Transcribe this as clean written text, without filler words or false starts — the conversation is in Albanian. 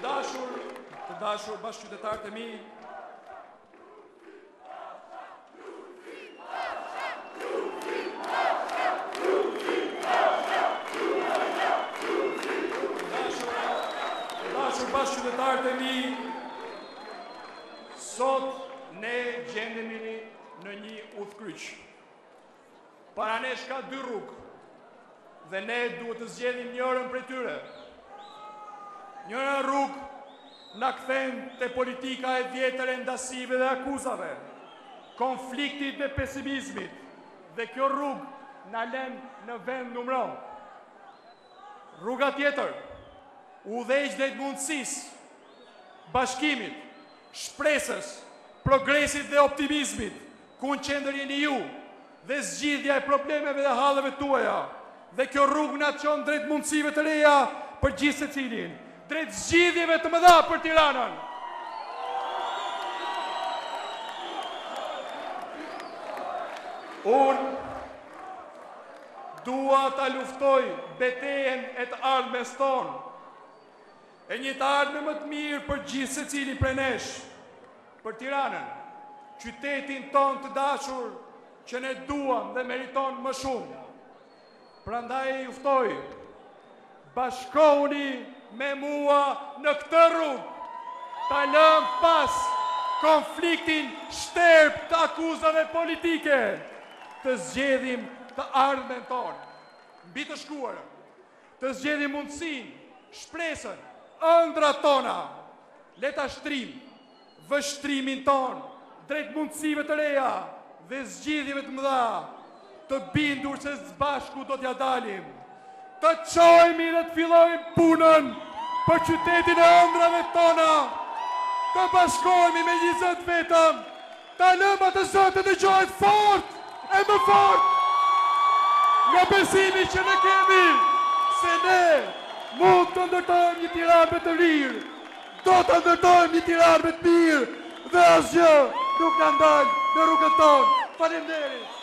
Të dashur bashkëqytetarët e mi, sot ne gjendemi në një udhkryq. Para nesh ka dy rrugë dhe ne duhet të zgjedhim njërën prej tyre. Njëra rrugë na kthen te politika e vjetër e ndasive dhe akuzave, konfliktit dhe pesimizmit, dhe kjo rrugë na lën në vend numëron. Rruga tjetër udhëheq drejt mundësisë, bashkimit, shpresës, progresit dhe optimizmit, ku në qendër jeni ju dhe zgjidhja e problemeve dhe halleve tuaja. Dhe kjo rrugë na çon drejt mundësive të reja për gjithë secilin, drejt zgjidhjeve të mëdha për Tiranën. Unë dua ta luftoj betejën e të ardhmes tonë, e një të ardhme më të mirë për gjithë secilin prej nesh, për Tiranën, qytetin ton të dashur që ne duam dhe meriton më shumë. Prandaj juftoj, bashkohuni me mua në këtë rrugë, ta lëm pas konfliktin shterp të akuzave politike, të zgjedhim të ardhmen tonë, mbi të shkuarën, të zgjedhim mundësinë, shpresën, ëndrat tona, le ta shtrim vështrimin ton drejt mundësive të reja dhe zgjidhjeve të mëdha, të bindur se së bashku do t'ja dalim, të çojmë dhe të fillojmë punën për qytetin e ëndrave tona, të bashkohemi me një zot vetëm, ta lëmë atë zot të dëgjohet fort e më fort, nga besimi që ne kemi se ne mund të ndërtojmë një Tiranë më të lirë, do të ndërtojmë një Tiranë më të mirë dhe asgjë nuk na ndal në rrugën tonë. Faleminderit.